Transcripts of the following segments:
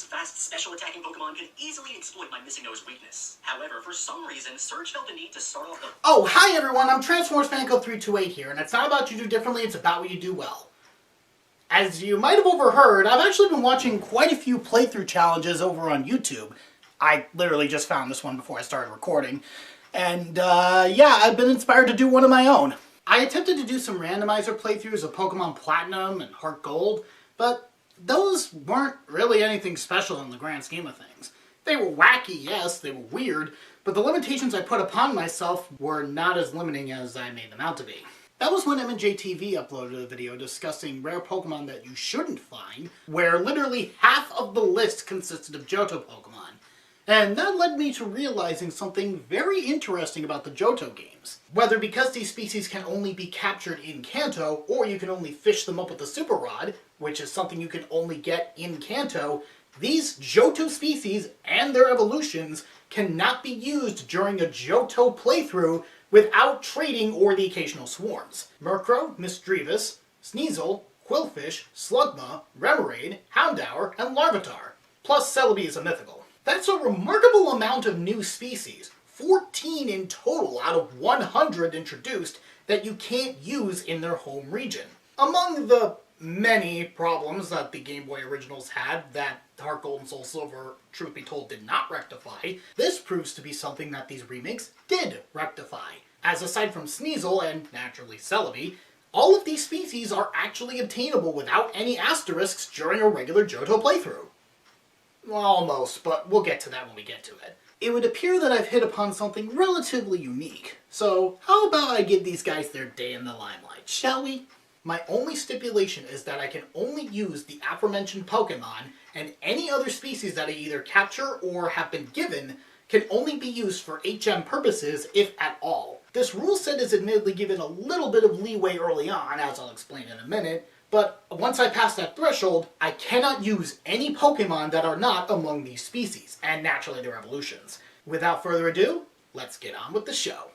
His fast special attacking Pokemon could easily exploit my Missing Nose weakness. However, for some reason, Surge felt the need to start off the... Oh, hi everyone, I'm TransformersFanCode328 here, and it's not about you do differently, it's about what you do well. As you might have overheard, I've actually been watching quite a few playthrough challenges over on YouTube. I literally just found this one before I started recording. And, yeah, I've been inspired to do one of my own. I attempted to do some randomizer playthroughs of Pokemon Platinum and HeartGold, but those weren't really anything special in the grand scheme of things. They were wacky, yes, they were weird, but the limitations I put upon myself were not as limiting as I made them out to be. That was when MJTV uploaded a video discussing rare Pokemon that you shouldn't find, where literally half of the list consisted of Johto Pokemon. And that led me to realizing something very interesting about the Johto games. Whether because these species can only be captured in Kanto, or you can only fish them up with a Super Rod, which is something you can only get in Kanto, these Johto species and their evolutions cannot be used during a Johto playthrough without trading or the occasional swarms. Murkrow, Misdreavus, Sneasel, Quillfish, Slugma, Remoraid, Houndour, and Larvitar. Plus Celebi is a mythical. That's a remarkable amount of new species, 14 in total out of 100 introduced, that you can't use in their home region. Among the many problems that the Game Boy originals had that HeartGold and Soul Silver, truth be told, did not rectify, this proves to be something that these remakes did rectify. As aside from Sneasel and, naturally, Celebi, all of these species are actually obtainable without any asterisks during a regular Johto playthrough. Well, almost, but we'll get to that when we get to it. It would appear that I've hit upon something relatively unique, so how about I give these guys their day in the limelight, shall we? My only stipulation is that I can only use the aforementioned Pokemon, and any other species that I either capture or have been given can only be used for HM purposes, if at all. This rule set is admittedly given a little bit of leeway early on, as I'll explain in a minute, but once I pass that threshold, I cannot use any Pokemon that are not among these species, and naturally their evolutions. Without further ado, let's get on with the show.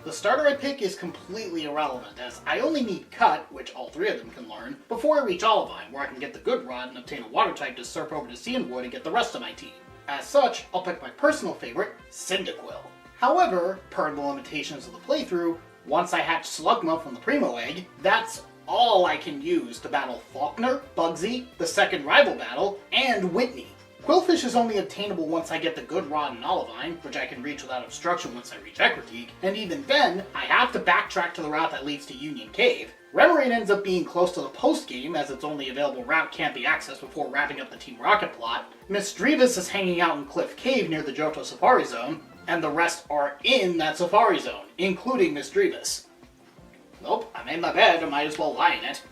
The starter I pick is completely irrelevant, as I only need Cut, which all three of them can learn, before I reach Olivine, where I can get the good rod and obtain a water type to surf over to Cianwood and get the rest of my team. As such, I'll pick my personal favorite, Cyndaquil. However, per the limitations of the playthrough, once I hatch Slugma from the Primo Egg, that's all I can use to battle Faulkner, Bugsy, the second rival battle, and Whitney. Quillfish is only obtainable once I get the good rod in Olivine, which I can reach without obstruction once I reach Ecruteak, and even then, I have to backtrack to the route that leads to Union Cave. Remoraid ends up being close to the post-game, as its only available route can't be accessed before wrapping up the Team Rocket plot. Misdreavus is hanging out in Cliff Cave near the Johto Safari Zone, and the rest are in that Safari Zone, including Misdreavus. Nope, I made my bed, I might as well lie in it.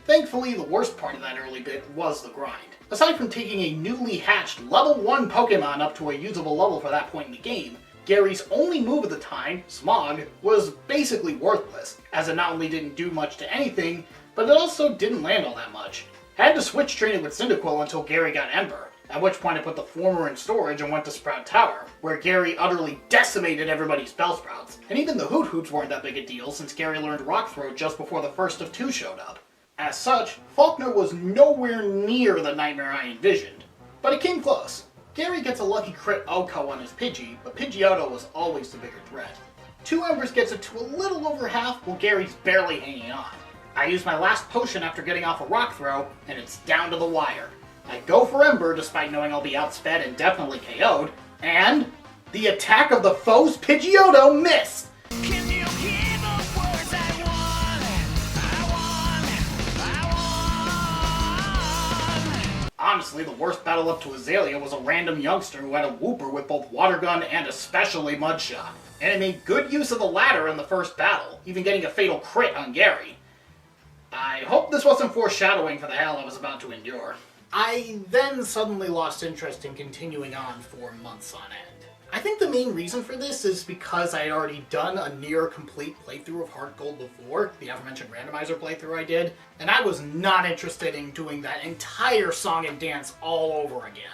Thankfully, the worst part of that early bit was the grind. Aside from taking a newly hatched level 1 Pokemon up to a usable level for that point in the game, Gary's only move at the time, Smog, was basically worthless, as it not only didn't do much to anything, but it also didn't land all that much. Had to switch training with Cyndaquil until Gary got Ember, at which point I put the former in storage and went to Sprout Tower, where Gary utterly decimated everybody's Bellsprouts, and even the Hoot Hoots weren't that big a deal since Gary learned Rock Throw just before the first of two showed up. As such, Faulkner was nowhere near the nightmare I envisioned, but it came close. Gary gets a lucky crit Oko on his Pidgey, but Pidgeotto was always the bigger threat. 2 Embers gets it to a little over half, while Gary's barely hanging on. I use my last potion after getting off a Rock Throw, and it's down to the wire. I go for Ember despite knowing I'll be outsped and definitely KO'd, and the attack of the foe's Pidgeotto missed! Honestly, the worst battle up to Azalea was a random youngster who had a Wooper with both Water Gun and especially Mudshot. And it made good use of the latter in the first battle, even getting a fatal crit on Gary. I hope this wasn't foreshadowing for the hell I was about to endure. I then suddenly lost interest in continuing on for months on end. I think the main reason for this is because I had already done a near complete playthrough of HeartGold before, the aforementioned Randomizer playthrough I did, and I was not interested in doing that entire song and dance all over again.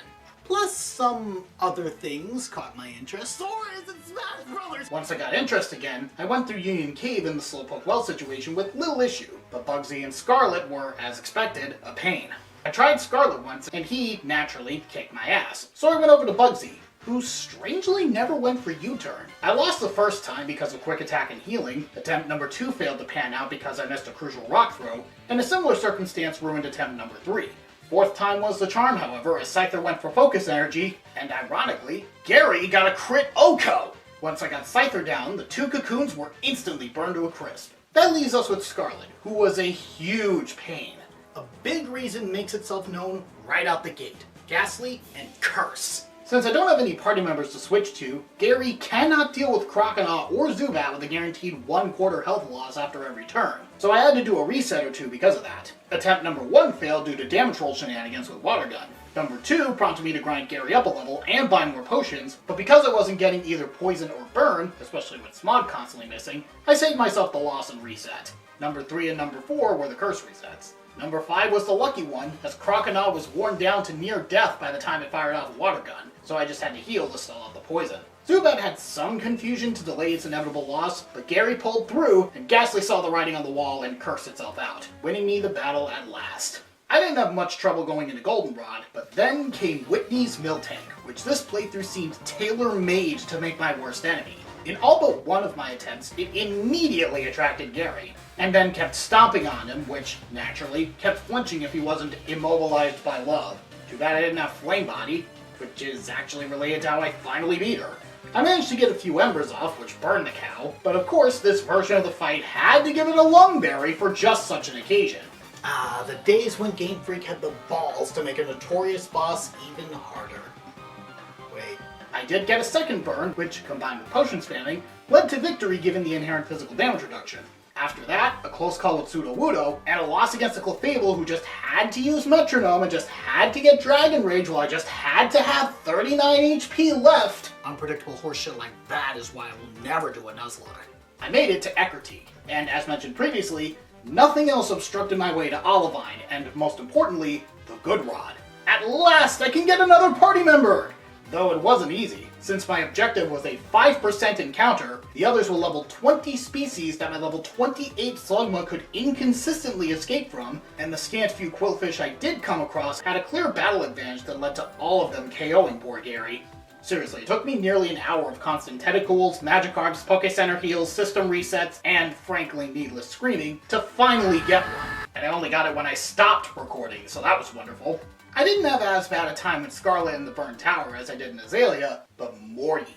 plus some other things caught my interest. Or is it Smash Brothers? Once I got interest again, I went through Union Cave in the Slowpoke Well situation with little issue, but Bugsy and Scarlet were, as expected, a pain. I tried Scarlet once, and he, naturally, kicked my ass. So I went over to Bugsy, who strangely never went for U-turn. I lost the first time because of quick attack and healing, attempt number 2 failed to pan out because I missed a crucial rock throw, and a similar circumstance ruined attempt number 3. Fourth time was the charm, however, as Scyther went for focus energy, and ironically, Gary got a crit Oko! Once I got Scyther down, the 2 cocoons were instantly burned to a crisp. That leaves us with Scarlet, who was a huge pain. A big reason makes itself known right out the gate. Ghastly and Curse. Since I don't have any party members to switch to, Gary cannot deal with Croconaw or Zubat with a guaranteed 1/4 health loss after every turn, so I had to do a reset or 2 because of that. Attempt number 1 failed due to damage roll shenanigans with Water Gun. Number 2 prompted me to grind Gary up a level and buy more potions, but because I wasn't getting either poison or burn, especially with Smog constantly missing, I saved myself the loss and reset. Number 3 and number 4 were the curse resets. Number 5 was the lucky one, as Croconaw was worn down to near death by the time it fired off a Water Gun, so I just had to heal to stall out the poison. Zubat had some confusion to delay its inevitable loss, but Gary pulled through, and Ghastly saw the writing on the wall and cursed itself out, winning me the battle at last. I didn't have much trouble going into Goldenrod, but then came Whitney's Miltank, which this playthrough seemed tailor-made to make my worst enemy. In all but one of my attempts, it immediately attracted Gary, and then kept stomping on him, which, naturally, kept flinching if he wasn't immobilized by love. Too bad I didn't have Flame Body, which is actually related to how I finally beat her. I managed to get a few embers off, which burned the cow, but of course this version of the fight had to give it a Lungberry for just such an occasion. Ah, the days when Game Freak had the balls to make a notorious boss even harder. Wait. I did get a second burn, which, combined with potion spamming, led to victory given the inherent physical damage reduction. After that, a close call with Sudowoodo, and a loss against a Clefable who just had to use Metronome and just had to get Dragon Rage while I just had to have 39 HP left. Unpredictable horseshit like that is why I will never do a Nuzlocke. I made it to Eckerty, and as mentioned previously, nothing else obstructed my way to Olivine, and most importantly, the Good Rod. At last I can get another party member! Though it wasn't easy. Since my objective was a 5% encounter, the others were level 20 species that my level 28 Slugma could inconsistently escape from, and the scant few Quillfish I did come across had a clear battle advantage that led to all of them KOing poor Gary. Seriously, it took me nearly an hour of constant Tentacools, Magikarps, Poke Center heals, system resets, and frankly needless screaming to finally get one. And I only got it when I stopped recording, so that was wonderful. I didn't have as bad a time with Scarlet in the Burnt Tower as I did in Azalea, but Morty.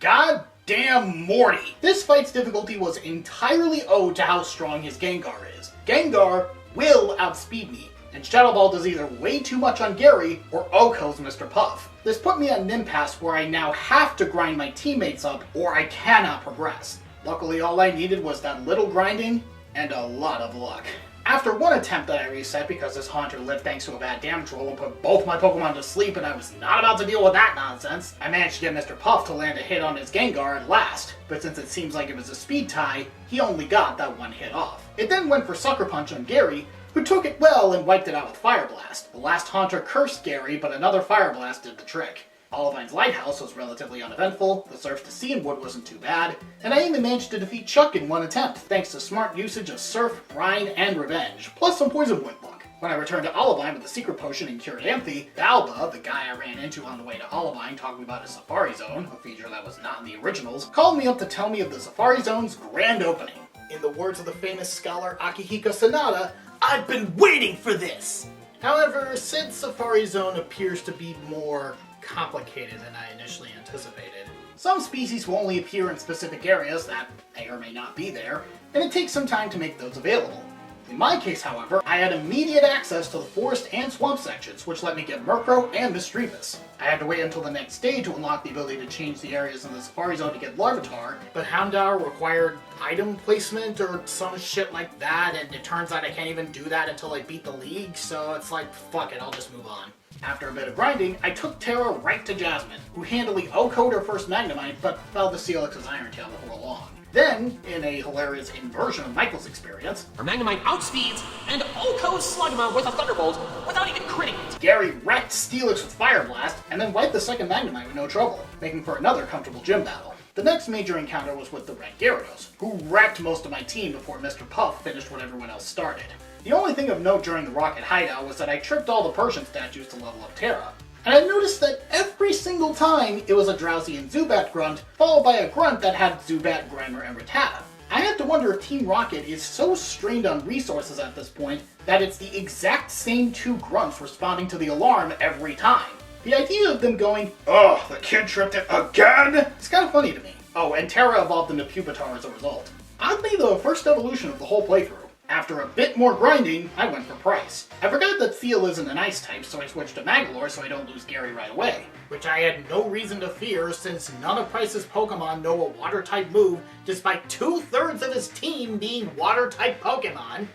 God damn Morty! This fight's difficulty was entirely owed to how strong his Gengar is. Gengar will outspeed me, and Shadow Ball does either way too much on Gary or Oko's Mr. Puff. This put me at an impasse where I now have to grind my teammates up or I cannot progress. Luckily all I needed was that little grinding and a lot of luck. After one attempt that I reset because this Haunter lived thanks to a bad damage roll and put both my Pokemon to sleep and I was not about to deal with that nonsense, I managed to get Mr. Puff to land a hit on his Gengar at last, but since it seems like it was a speed tie, he only got that one hit off. It then went for Sucker Punch on Gary, who took it well and wiped it out with Fire Blast. The last Haunter cursed Gary, but another Fire Blast did the trick. Olivine's Lighthouse was relatively uneventful, the Surf to Cianwood wasn't too bad, and I even managed to defeat Chuck in one attempt, thanks to smart usage of Surf, Brine, and Revenge, plus some Poison Point luck. When I returned to Olivine with the Secret Potion and cured Anthe, Balba, the guy I ran into on the way to Olivine talking about his Safari Zone, a feature that was not in the originals, called me up to tell me of the Safari Zone's grand opening. In the words of the famous scholar Akihiko Sanada, "I've been waiting for this!" However, since Safari Zone appears to be more complicated than I initially anticipated, some species will only appear in specific areas that may or may not be there, and it takes some time to make those available. In my case, however, I had immediate access to the forest and swamp sections, which let me get Murkrow and Misdreavus. I had to wait until the next day to unlock the ability to change the areas in the Safari Zone to get Larvitar, but Houndour required item placement or some shit like that, and it turns out I can't even do that until I beat the league, so it's like, fuck it, I'll just move on. After a bit of grinding, I took Terra right to Jasmine, who handily OHKO'd her first Magnemite, but fell to Steelix's Iron Tail before long. Then, in a hilarious inversion of Michael's experience, Our Magnemite outspeeds and Oko Slugma with a Thunderbolt without even critting it. Gary wrecked Steelix with Fire Blast, and then wiped the second Magnemite with no trouble, making for another comfortable gym battle. The next major encounter was with the Red Gyarados, who wrecked most of my team before Mr. Puff finished what everyone else started. The only thing of note during the Rocket Hideout was that I tripped all the Persian statues to level up Terra. And I noticed that every single time it was a Drowsy and Zubat grunt, followed by a grunt that had Zubat, Grimer, and Rattata. I have to wonder if Team Rocket is so strained on resources at this point that it's the exact same two grunts responding to the alarm every time. The idea of them going, "Ugh, the kid tripped it again," is kind of funny to me. Oh, and Terra evolved into Pupitar as a result. Oddly, the first evolution of the whole playthrough. After a bit more grinding, I went for Price. I forgot that Theo isn't an ice type, so I switched to Magolor so I don't lose Gary right away. Which I had no reason to fear since none of Price's Pokemon know a water-type move, despite 2/3 of his team being water-type Pokemon.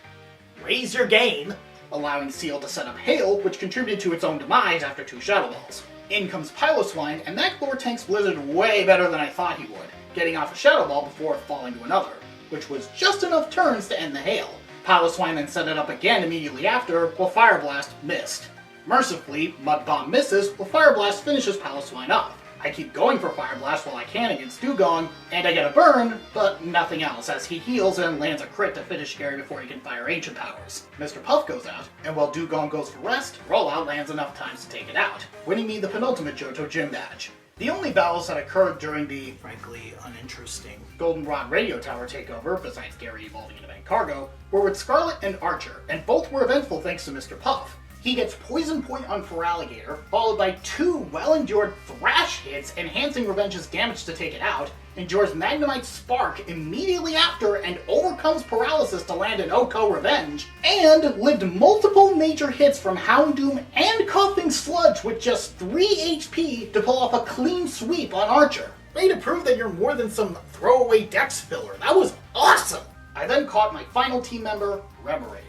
Raise your game, allowing Seal to set up Hail, which contributed to its own demise after 2 Shadow Balls. In comes Piloswine, and Magolor tanks Blizzard way better than I thought he would, getting off a Shadow Ball before falling to another, which was just enough turns to end the Hail. Piloswine then set it up again immediately after, while Fire Blast missed. Mercifully, Mud Bomb misses, while Fire Blast finishes Piloswine off. I keep going for Fire Blast while I can against Dugong, and I get a burn, but nothing else as he heals and lands a crit to finish Gary before he can fire Ancient Powers. Mr. Puff goes out, and while Dugong goes for rest, Rollout lands enough times to take it out, winning me the penultimate Johto Gym Badge. The only battles that occurred during the, frankly, uninteresting Goldenrod Radio Tower takeover, besides Gary evolving into Magcargo, were with Scarlet and Archer, and both were eventful thanks to Mr. Puff. He gets Poison Point on Feraligatr, followed by 2 well-endured Thrash hits, enhancing Revenge's damage to take it out, endures Magnemite Spark immediately after, and overcomes Paralysis to land an Oko Revenge, and lived multiple major hits from Houndoom and Coughing Sludge with just 3 HP to pull off a clean sweep on Archer. Way to prove that you're more than some throwaway dex filler. That was awesome! I then caught my final team member, Remoraid.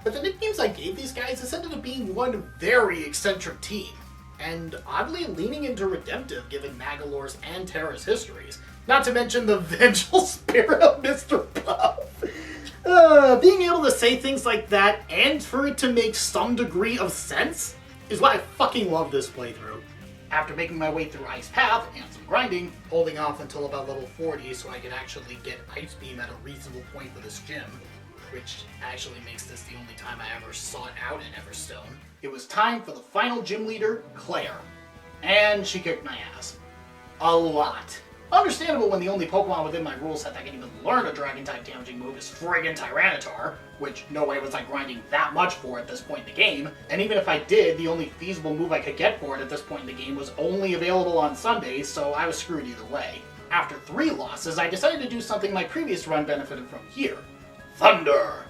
But the nicknames I gave these guys has ended up being one very eccentric team, and oddly leaning into redemptive given Magolor's and Terra's histories, not to mention the vengeful spirit of Mr. Puff. Being able to say things like that and for it to make some degree of sense is why I fucking love this playthrough. After making my way through Ice Path and some grinding, holding off until about level 40 so I could actually get Ice Beam at a reasonable point for this gym, which actually makes this the only time I ever sought out an Everstone, it was time for the final gym leader, Claire. And she kicked my ass. A lot. Understandable when the only Pokemon within my rule set that can even learn a Dragon-type damaging move is friggin' Tyranitar, which no way was I grinding that much for at this point in the game, and even if I did, the only feasible move I could get for it at this point in the game was only available on Sundays, so I was screwed either way. After 3 losses, I decided to do something my previous run benefited from here. Thunder!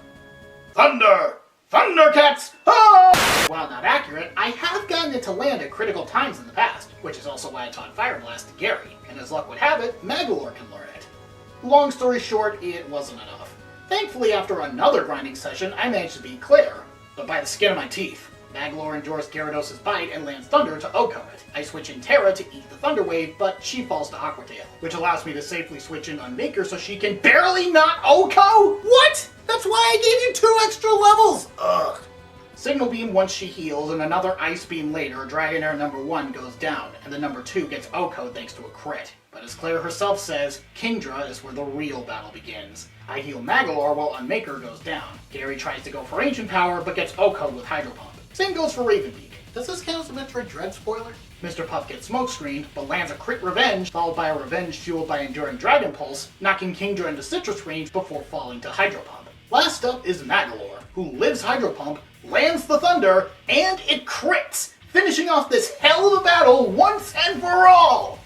Thunder! Thundercats! Ah! While not accurate, I have gotten it to land at critical times in the past, which is also why I taught Fire Blast to Gary, and as luck would have it, Magolor can learn it. Long story short, it wasn't enough. Thankfully, after another grinding session, I managed to beat Claire, but by the skin of my teeth. Magolor endures Gyarados' bite and lands Thunder to Oko it. I switch in Terra to eat the Thunder Wave, but she falls to Aqua Tail, which allows me to safely switch in Unmaker so she can barely not Oko? What? That's why I gave you 2 extra levels! Ugh. Signal Beam once she heals, and another Ice Beam later, Dragonair number 1 goes down, and the number 2 gets Oko thanks to a crit. But as Claire herself says, Kingdra is where the real battle begins. I heal Magolor while Unmaker goes down. Gary tries to go for Ancient Power, but gets Oko with Hydro Pump. Same goes for Ravenbeak. Does this count as a Metroid Dread spoiler? Mr. Puff gets smoke screened, but lands a crit Revenge, followed by a Revenge fueled by Enduring Dragon Pulse, knocking Kingdra into Citrus range before falling to Hydro Pump. Last up is Magolor, who lives Hydro Pump, lands the Thunder, and it crits, finishing off this hell of a battle once and for all!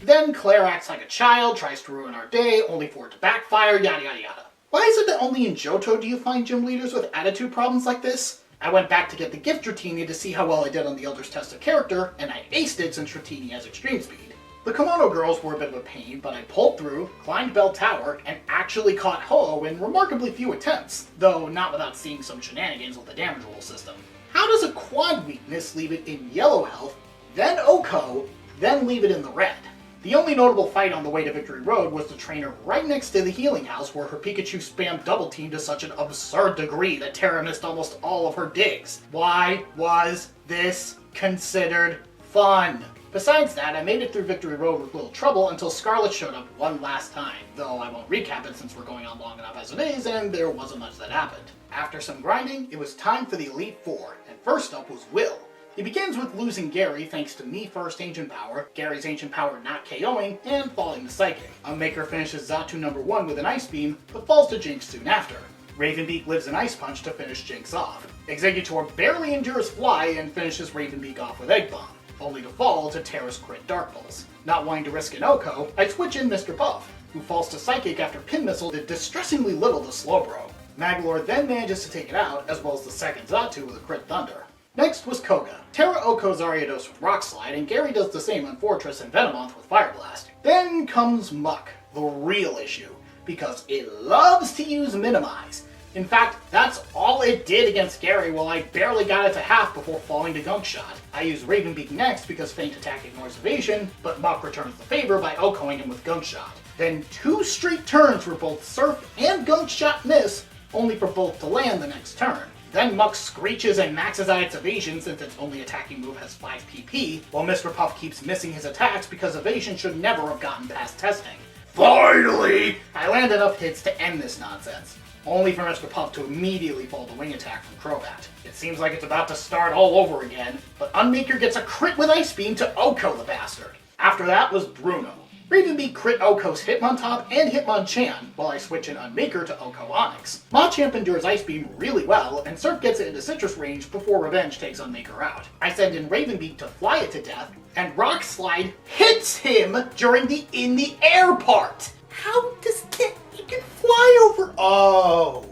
Then Claire acts like a child, tries to ruin our day, only for it to backfire, yada yada yada. Why is it that only in Johto do you find gym leaders with attitude problems like this? I went back to get the gift Dratini to see how well I did on the Elder's Test of Character, and I aced it since Dratini has extreme speed. The Komodo girls were a bit of a pain, but I pulled through, climbed Bell Tower, and actually caught Ho-Oh in remarkably few attempts, though not without seeing some shenanigans with the damage roll system. How does a quad weakness leave it in yellow health, then Oko, then leave it in the red? The only notable fight on the way to Victory Road was the trainer right next to the healing house where her Pikachu spammed double team to such an absurd degree that Terra missed almost all of her digs. Why was this considered fun? Besides that, I made it through Victory Road with little trouble until Scarlet showed up one last time, though I won't recap it since we're going on long enough as it is and there wasn't much that happened. After some grinding, it was time for the Elite Four, and first up was Will. He begins with losing Gary thanks to me first Ancient Power, Gary's Ancient Power not KOing, and falling to Psychic. Unmaker finishes Xatu number 1 with an Ice Beam, but falls to Jinx soon after. Ravenbeak lives an Ice Punch to finish Jinx off. Exeggutor barely endures Fly and finishes Ravenbeak off with Egg Bomb, only to fall to Terra's crit Dark Pulse. Not wanting to risk an Oko, I switch in Mr. Puff, who falls to Psychic after Pin Missile did distressingly little to Slowbro. Magolor then manages to take it out, as well as the second Xatu with a crit Thunder. Next was Koga. Terra Oko Ariados with Rock Slide, and Gary does the same on Fortress and Venomoth with Fire Blast. Then comes Muck, the real issue, because it loves to use Minimize. In fact, that's all it did against Gary while I barely got it to half before falling to Gunk Shot. I use Ravenbeak next because Feint Attack ignores evasion, but Muck returns the favor by Okoing him with Gunk Shot. Then 2 straight turns where both Surf and Gunk Shot miss, only for both to land the next turn. Then Muck screeches and maxes out its evasion since its only attacking move has 5 PP, while Mr. Puff keeps missing his attacks because evasion should never have gotten past testing. Finally! I land enough hits to end this nonsense, only for Mr. Puff to immediately fall to Wing Attack from Crobat. It seems like it's about to start all over again, but Unmaker gets a crit with Ice Beam to Oko the bastard. After that was Bruno. Ravenbeak crit Oko's Hitmontop and Hitmonchan, while I switch in Unmaker to Oko Onix. Machamp endures Ice Beam really well, and Surf gets it into Citrus range before Revenge takes Unmaker out. I send in Ravenbeak to fly it to death, and Rock Slide hits him during the in the air part! How does that... You can fly over... Oh.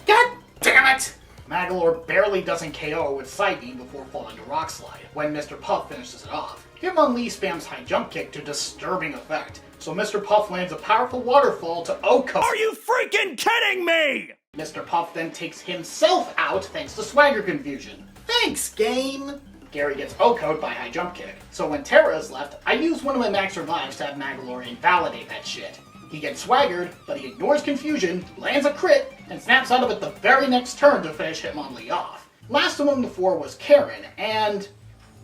God damn it! Magolor barely doesn't KO with Side Beam before falling to Rock Slide, when Mr. Puff finishes it off. Hitmonlee spams High Jump Kick to disturbing effect, so Mr. Puff lands a powerful waterfall to Oko. Are you freaking kidding me? Mr. Puff then takes himself out thanks to Swagger Confusion. Thanks, game! Gary gets Oko'd by High Jump Kick, so when Terra is left, I use one of my max revives to have Magolor invalidate that shit. He gets swaggered, but he ignores Confusion, lands a crit, and snaps out of it the very next turn to finish Hitmonlee off. Last among the 4 was Karen, and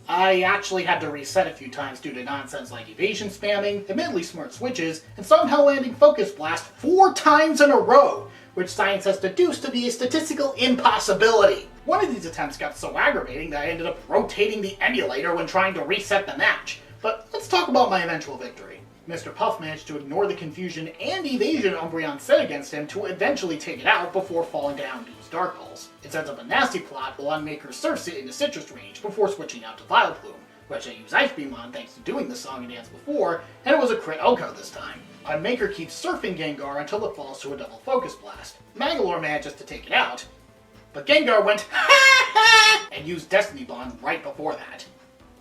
I actually had to reset a few times due to nonsense like evasion spamming, admittedly smart switches, and somehow landing Focus Blast 4 times in a row, which science has deduced to be a statistical impossibility. One of these attempts got so aggravating that I ended up rotating the emulator when trying to reset the match. But let's talk about my eventual victory. Mr. Puff managed to ignore the confusion and evasion Umbreon set against him to eventually take it out before falling down to his Dark Pulse. It sets up a nasty plot while Unmaker surfs it into Citrus range before switching out to Vileplume, which I used Ice Beam on thanks to doing the song and dance before, and it was a crit Oko this time. Unmaker keeps surfing Gengar until it falls to a double Focus Blast. Magolor manages to take it out, but Gengar went and used Destiny Bond right before that.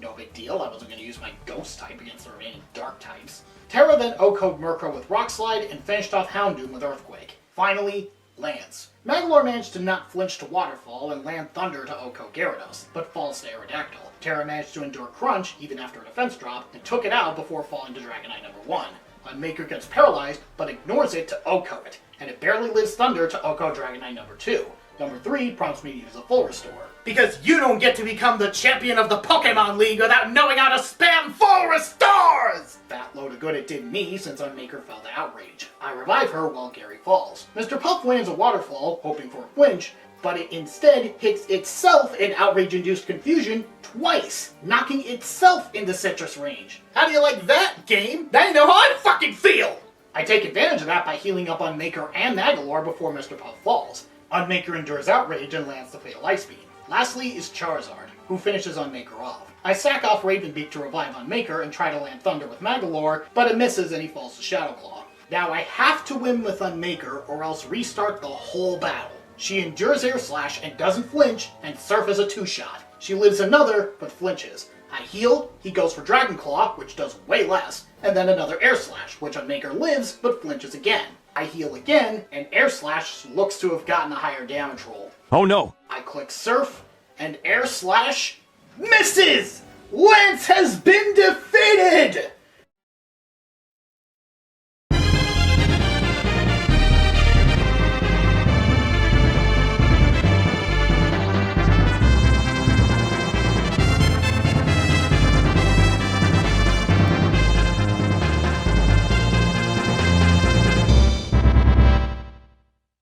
No big deal, I wasn't going to use my Ghost type against the remaining Dark types. Terra then Oko'd Murkrow with Rock Slide and finished off Houndoom with Earthquake. Finally, lands. Magolor managed to not flinch to Waterfall and land Thunder to Oko Gyarados, but falls to Aerodactyl. Terra managed to endure Crunch, even after a defense drop, and took it out before falling to Dragonite number 1. Unmaker gets paralyzed, but ignores it to Oko it, and it barely lives Thunder to Oko Dragonite number 2. Number 3 prompts me to use a full restore. Because you don't get to become the champion of the Pokemon League without knowing how to spam full restores! Fat load of good it did me since Unmaker fell to Outrage. I revive her while Gary falls. Mr. Puff lands a waterfall, hoping for a flinch, but it instead hits itself in Outrage-induced confusion twice, knocking itself into Citrus range. How do you like that, game? Now you know how I fucking feel! I take advantage of that by healing up Unmaker and Magolor before Mr. Puff falls. Unmaker endures Outrage and lands the Fatal Ice Beam. Lastly is Charizard, who finishes Unmaker off. I sack off Ravenbeak to revive Unmaker and try to land Thunder with Magolor, but it misses and he falls to Shadow Claw. Now I have to win with Unmaker or else restart the whole battle. She endures Air Slash and doesn't flinch, and Surf is a 2-shot. She lives another, but flinches. I heal, he goes for Dragon Claw, which does way less, and then another Air Slash, which Unmaker lives, but flinches again. I heal again, and Air Slash looks to have gotten a higher damage roll. Oh no! I click Surf, and Air Slash misses! Lance has been defeated!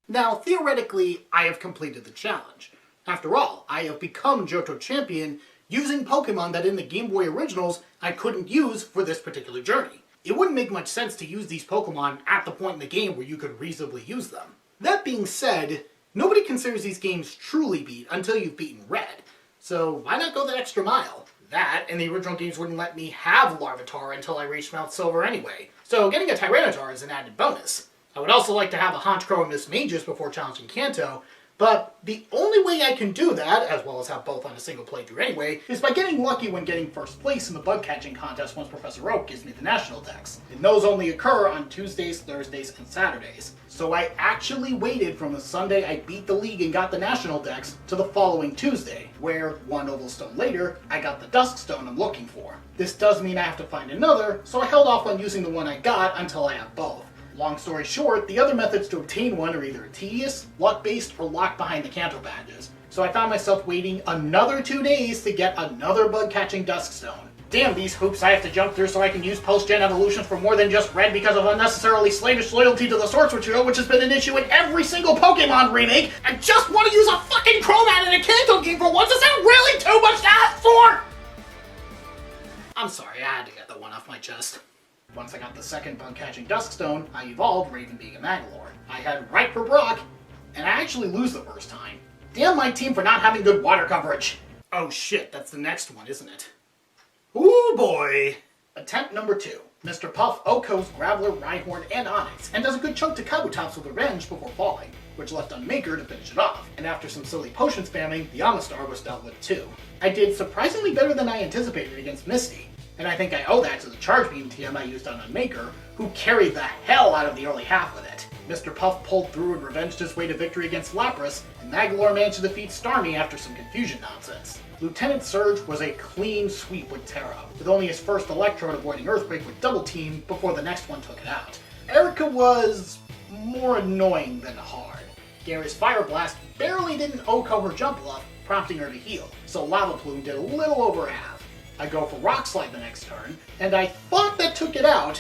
Now, theoretically, I have completed the challenge. After all, I have become Johto champion using Pokemon that in the Game Boy originals I couldn't use for this particular journey. It wouldn't make much sense to use these Pokemon at the point in the game where you could reasonably use them. That being said, nobody considers these games truly beat until you've beaten Red. So why not go the extra mile? That, and the original games wouldn't let me have Larvitar until I reached Mount Silver anyway. So getting a Tyranitar is an added bonus. I would also like to have a Honchkrow and Miss Mages before challenging Kanto, but the only way I can do that, as well as have both on a single playthrough anyway, is by getting lucky when getting first place in the bug catching contest once Professor Oak gives me the national dex. And those only occur on Tuesdays, Thursdays, and Saturdays. So I actually waited from the Sunday I beat the league and got the national dex to the following Tuesday, where one oval stone later, I got the dusk stone I'm looking for. This does mean I have to find another, so I held off on using the one I got until I have both. Long story short, the other methods to obtain one are either tedious, luck-based, or locked behind the Kanto badges. So I found myself waiting another 2 days to get another bug-catching Dusk Stone. Damn these hoops I have to jump through so I can use post-gen evolutions for more than just Red because of unnecessarily slavish loyalty to the Source Material, which has been an issue in every single Pokemon remake. I just want to use a fucking Chromat in a Kanto game for once. Is that really too much to ask for? I'm sorry, I had to get that one off my chest. Once I got the second bug-catching Dusk Stone, I evolved Ravenbeak and Magolor. I had right for Brock, and I actually lose the first time. Damn my team for not having good water coverage. Oh shit, that's the next one, isn't it? Ooh boy! Attempt number 2. Mr. Puff OHKOs Graveler, Rhyhorn, and Onix, and does a good chunk to Kabutops with Revenge before falling, which left on Maker to finish it off. And after some silly potion spamming, the Amistar was dealt with too. I did surprisingly better than I anticipated against Misty. And I think I owe that to the Charge Beam TM I used on Maker, who carried the hell out of the early half with it. Mr. Puff pulled through and revenged his way to victory against Lapras, and Magolor managed to defeat Starmie after some confusion nonsense. Lieutenant Surge was a clean sweep with Terra, with only his first Electrode avoiding Earthquake with Double Team before the next one took it out. Erica was more annoying than hard. Gary's Fire Blast barely didn't OHKO her jump bluff, prompting her to heal, so Lava Plume did a little over half. I go for Rock Slide the next turn, and I thought that took it out,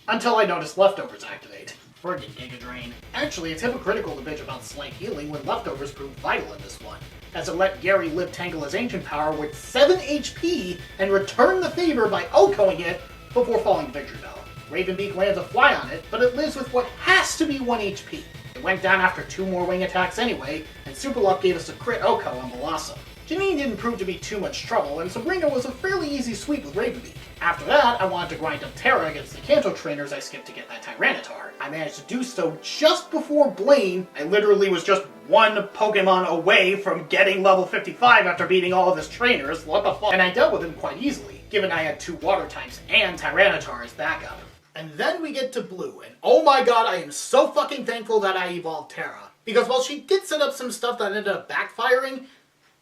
until I noticed Leftovers activate. Friggin' Giga Drain. Actually, it's hypocritical to bitch about slight healing when Leftovers proved vital in this one, as it let Gary Lip Tangle his Ancient Power with 7 HP and return the favor by OHKOing it before falling Victory Bell. Ravenbeak lands a fly on it, but it lives with what has to be 1 HP. It went down after 2 more wing attacks anyway, and Super Luck gave us a crit OHKO on Blossom. Janine didn't prove to be too much trouble, and Sabrina was a fairly easy sweep with Ravenbeak. After that, I wanted to grind up Terra against the Kanto trainers I skipped to get that Tyranitar. I managed to do so just before Blaine. I literally was just 1 Pokemon away from getting level 55 after beating all of his trainers, what the fuck? And I dealt with him quite easily, given I had 2 water types and Tyranitar as backup. And then we get to Blue, and oh my god, I am so fucking thankful that I evolved Terra. Because while she did set up some stuff that ended up backfiring,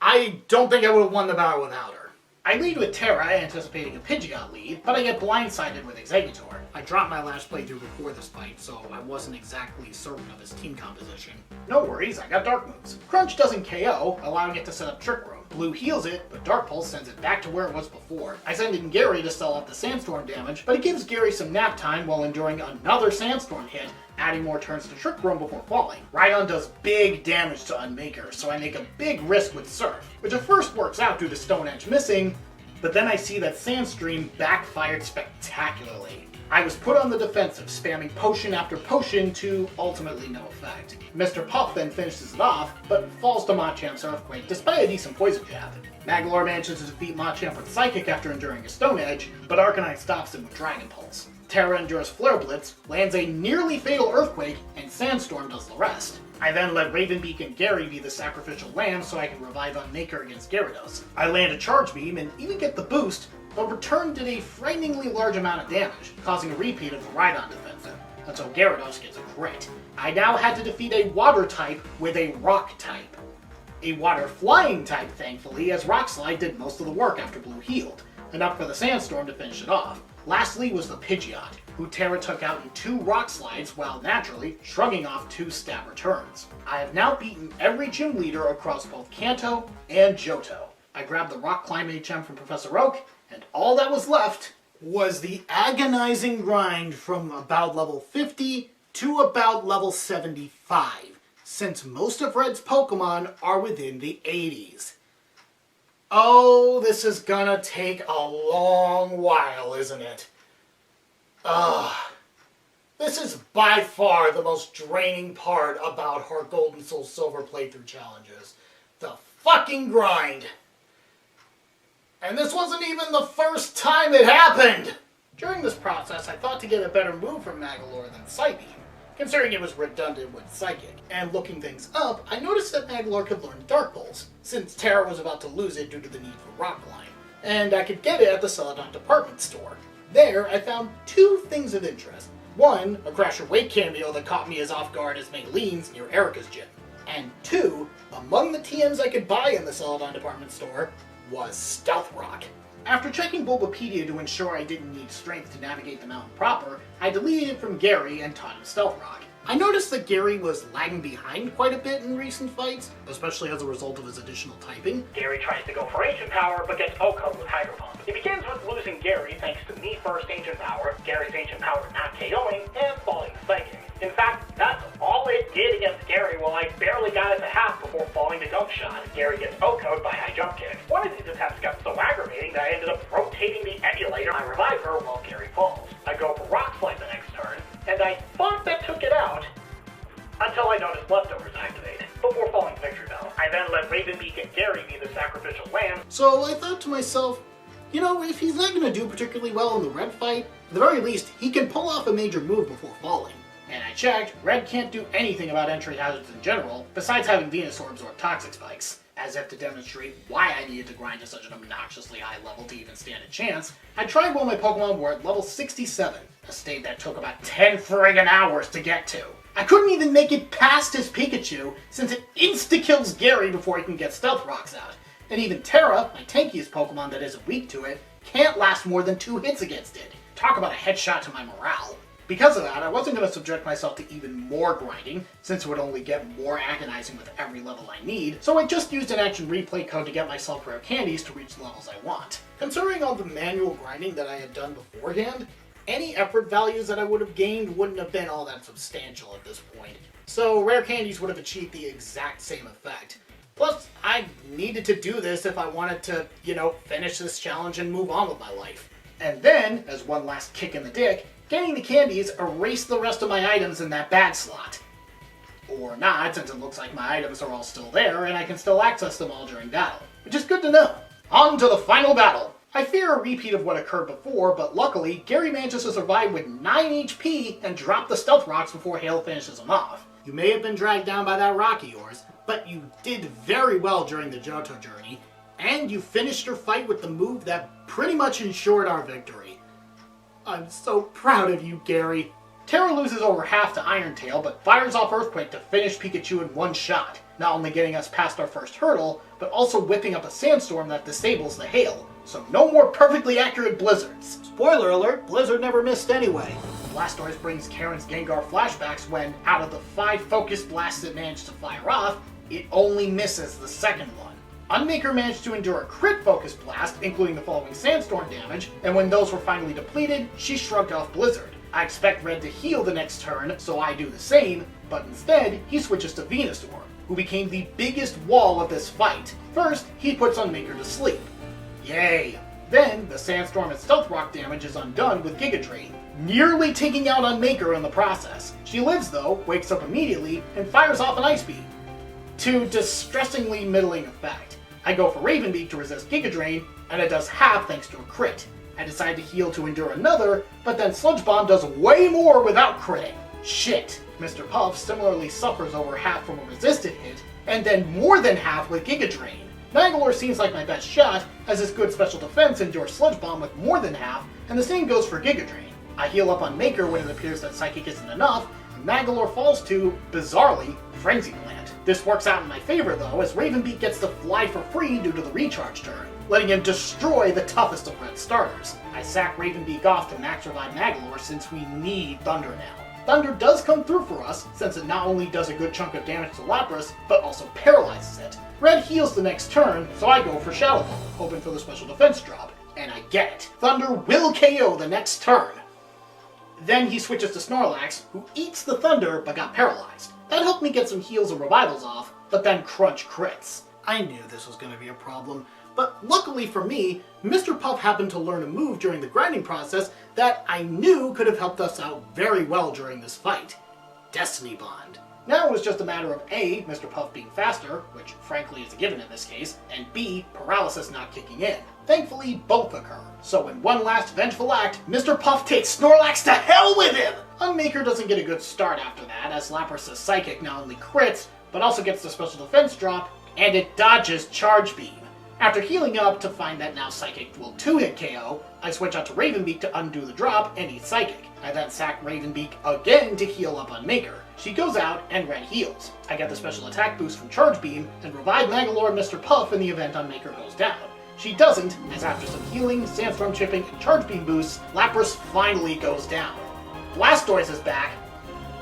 I don't think I would have won the battle without her. I lead with Terra, anticipating a Pidgeot lead, but I get blindsided with Exeggutor. I dropped my last playthrough before this fight, so I wasn't exactly certain of his team composition. No worries, I got Dark moves. Crunch doesn't KO, allowing it to set up Trick Room. Blue heals it, but Dark Pulse sends it back to where it was before. I send in Gary to sell off the Sandstorm damage, but it gives Gary some nap time while enduring another Sandstorm hit, adding more turns to Trick Room before falling. Rhydon does big damage to Unmaker, so I make a big risk with Surf, which at first works out due to Stone Edge missing, but then I see that Sandstream backfired spectacularly. I was put on the defensive, spamming potion after potion to ultimately no effect. Mr. Puff then finishes it off, but falls to Machamp's Earthquake despite a decent poison jab. Magolor manages to defeat Machamp with Psychic after enduring a Stone Edge, but Arcanine stops him with Dragon Pulse. Terra endures Flare Blitz, lands a nearly fatal Earthquake, and Sandstorm does the rest. I then let Ravenbeak and Gary be the sacrificial lamb so I can revive Unmaker against Gyarados. I land a Charge Beam and even get the boost, but return did a frighteningly large amount of damage, causing a repeat of the Rhydon defensive, until Gyarados gets a crit. I now had to defeat a Water type with a Rock type. A water flying type, thankfully, as Rock Slide did most of the work after Blue healed, enough for the Sandstorm to finish it off. Lastly was the Pidgeot, who Terra took out in 2 Rock Slides while naturally shrugging off 2 stab returns. I have now beaten every gym leader across both Kanto and Johto. I grabbed the Rock Climb HM from Professor Oak, and all that was left was the agonizing grind from about level 50 to about level 75, since most of Red's Pokemon are within the 80s. Oh, this is gonna take a long while, isn't it? This is by far the most draining part about HeartGold and Soul Silver playthrough challenges. The fucking grind! And this wasn't even the first time it happened! During this process, I thought to get a better move from Magolor than Psybeam, considering it was redundant with Psychic. And looking things up, I noticed that Magolor could learn Dark Pulse, since Terra was about to lose it due to the need for Rock Climb. And I could get it at the Celadon department store. There, I found 2 things of interest. 1, a Crasher Wake cameo that caught me as off guard as Mayleen's near Erica's gym. And 2, among the TMs I could buy in the Celadon department store, was Stealth Rock. After checking Bulbapedia to ensure I didn't need strength to navigate the mountain proper, I deleted it from Gary and taught him Stealth Rock. I noticed that Gary was lagging behind quite a bit in recent fights, especially as a result of his additional typing. Gary tries to go for Ancient Power, but gets OHKO'd with Hydro Pump. It begins with losing Gary thanks to me first Ancient Power, Gary's Ancient Power not KOing, and falling to Psychic. In fact, that's all it did against Gary while I barely got it to half before falling to Gunk Shot. Gary gets OHKO'd by High Jump Kick. One of these attempts got so aggravating that I ended up rotating the emulator. I revive her while Gary falls. I go for Rock Slide the next turn, and I thought that took it out, until I noticed Leftovers activate, before falling to Victory Bell. I then let Ravenbeak and Gary be the sacrificial lamb. So I thought to myself, you know, if he's not going to do particularly well in the Red fight, at the very least, he can pull off a major move before falling. And I checked, Red can't do anything about entry hazards in general, besides having Venusaur absorb Toxic Spikes. As if to demonstrate why I needed to grind to such an obnoxiously high level to even stand a chance, I tried while my Pokemon were at level 67, a state that took about 10 friggin' hours to get to. I couldn't even make it past his Pikachu, since it insta-kills Gary before he can get Stealth Rocks out. And even Terra, my tankiest Pokemon that isn't weak to it, can't last more than 2 hits against it. Talk about a headshot to my morale. Because of that, I wasn't going to subject myself to even more grinding, since it would only get more agonizing with every level I need, so I just used an action replay code to get myself rare candies to reach the levels I want. Considering all the manual grinding that I had done beforehand, any effort values that I would have gained wouldn't have been all that substantial at this point, so rare candies would have achieved the exact same effect. Plus, I needed to do this if I wanted to, finish this challenge and move on with my life. And then, as one last kick in the dick, getting the candies erased the rest of my items in that bad slot. Or not, since it looks like my items are all still there and I can still access them all during battle, which is good to know. On to the final battle! I fear a repeat of what occurred before, but luckily, Gary manages to survive with 9 HP and drop the Stealth Rocks before Hale finishes him off. You may have been dragged down by that rock of yours, but you did very well during the Johto journey, and you finished your fight with the move that pretty much ensured our victory. I'm so proud of you, Gary. Terra loses over half to Iron Tail, but fires off Earthquake to finish Pikachu in one shot, not only getting us past our first hurdle, but also whipping up a Sandstorm that disables the Hail. So no more perfectly accurate Blizzards. Spoiler alert, Blizzard never missed anyway. Blastoise brings Karen's Gengar flashbacks when, out of the 5 Focus Blasts it managed to fire off, it only misses the second one. Unmaker managed to endure a crit Focus Blast, including the following Sandstorm damage, and when those were finally depleted, she shrugged off Blizzard. I expect Red to heal the next turn, so I do the same, but instead, he switches to Venusaur, who became the biggest wall of this fight. First, he puts Unmaker to sleep. Yay! Then, the Sandstorm and Stealth Rock damage is undone with Giga Drain, nearly taking out Unmaker in the process. She lives though, wakes up immediately, and fires off an Ice Beam, to distressingly middling effect. I go for Ravenbeak to resist Giga Drain, and it does half thanks to a crit. I decide to heal to endure another, but then Sludge Bomb does way more without critting. Shit! Mr. Puff similarly suffers over half from a resisted hit, and then more than half with Giga Drain. Magolor seems like my best shot, as his good special defense endures Sludge Bomb with more than half, and the same goes for Giga Drain. I heal up on Maker when it appears that Psychic isn't enough, and Magolor falls to, bizarrely, Frenzy Plant. This works out in my favor though, as Ravenbeak gets to fly for free due to the recharge turn, letting him destroy the toughest of red starters. I sack Ravenbeak off to max revive Magolor since we need Thunder now. Thunder does come through for us, since it not only does a good chunk of damage to Lapras, but also paralyzes it. Red heals the next turn, so I go for Shadow Ball, hoping for the special defense drop, and I get it. Thunder will KO the next turn. Then he switches to Snorlax, who eats the Thunder but got paralyzed. That helped me get some heals and revivals off, but then Crunch crits. I knew this was going to be a problem, but luckily for me, Mr. Puff happened to learn a move during the grinding process that I knew could have helped us out very well during this fight. Destiny Bond. Now it was just a matter of A, Mr. Puff being faster, which frankly is a given in this case, and B, paralysis not kicking in. Thankfully, both occur. So in one last vengeful act, Mr. Puff takes Snorlax to hell with him! Unmaker doesn't get a good start after that, as Lapras' Psychic not only crits, but also gets the special defense drop, and it dodges Charge Beam. After healing up to find that now Psychic will 2-hit KO, I switch out to Ravenbeak to undo the drop and eat Psychic. I then sack Ravenbeak again to heal up on Maker. She goes out and Red heals. I get the special attack boost from Charge Beam and revive Magolor and Mr. Puff in the event on Maker goes down. She doesn't, as after some healing, Sandstorm Chipping, and Charge Beam boosts, Lapras finally goes down. Blastoise is back,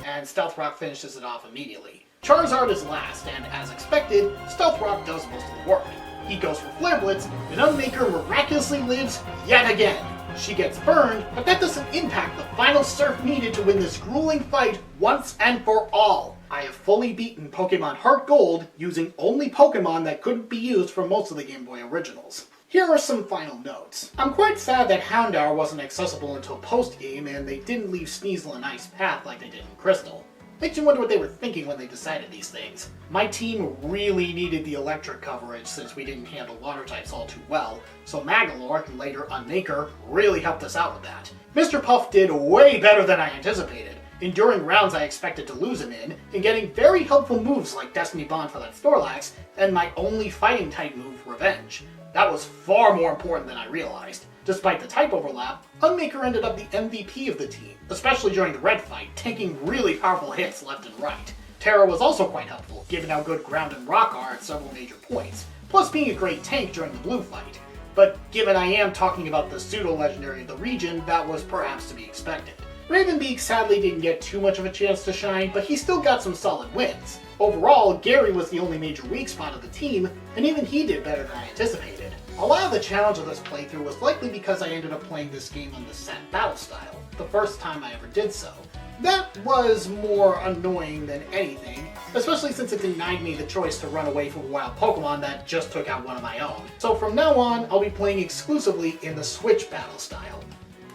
and Stealth Rock finishes it off immediately. Charizard is last, and as expected, Stealth Rock does most of the work. He goes for Flare Blitz, and Unmaker miraculously lives yet again. She gets burned, but that doesn't impact the final surf needed to win this grueling fight once and for all. I have fully beaten Pokemon HeartGold using only Pokemon that couldn't be used for most of the Game Boy originals. Here are some final notes. I'm quite sad that Houndour wasn't accessible until post-game, and they didn't leave Sneasel an Ice Path like they did in Crystal. Makes you wonder what they were thinking when they decided these things. My team really needed the electric coverage since we didn't handle water types all too well, so Magolor, and later Unmaker, really helped us out with that. Mr. Puff did way better than I anticipated, enduring rounds I expected to lose him in, and getting very helpful moves like Destiny Bond for that Snorlax, and my only fighting type move, Revenge. That was far more important than I realized. Despite the type overlap, Unmaker ended up the MVP of the team, especially during the red fight, tanking really powerful hits left and right. Terra was also quite helpful, given how good ground and rock are at several major points, plus being a great tank during the blue fight. But given I am talking about the pseudo-legendary of the region, that was perhaps to be expected. Ravenbeak sadly didn't get too much of a chance to shine, but he still got some solid wins. Overall, Gary was the only major weak spot of the team, and even he did better than I anticipated. A lot of the challenge of this playthrough was likely because I ended up playing this game on the set battle style, the first time I ever did so. That was more annoying than anything, especially since it denied me the choice to run away from a wild Pokemon that just took out one of my own. So from now on, I'll be playing exclusively in the Switch battle style.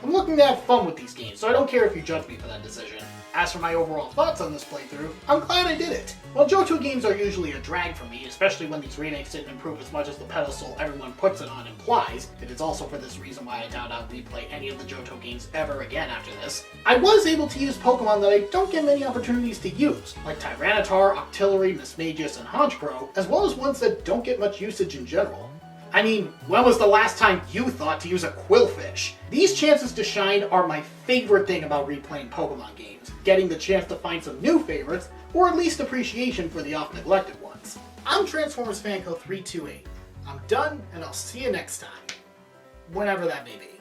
I'm looking to have fun with these games, so I don't care if you judge me for that decision. As for my overall thoughts on this playthrough, I'm glad I did it. While Johto games are usually a drag for me, especially when these remakes didn't improve as much as the pedestal everyone puts it on implies, it is also for this reason why I doubt I'll replay any of the Johto games ever again after this, I was able to use Pokemon that I don't get many opportunities to use, like Tyranitar, Octillery, Mismagius, and Honchkrow, as well as ones that don't get much usage in general. I mean, when was the last time you thought to use a Quillfish? These chances to shine are my favorite thing about replaying Pokemon games, getting the chance to find some new favorites, or at least appreciation for the oft-neglected ones. I'm Transformers Fanco 328. I'm done, and I'll see you next time. Whenever that may be.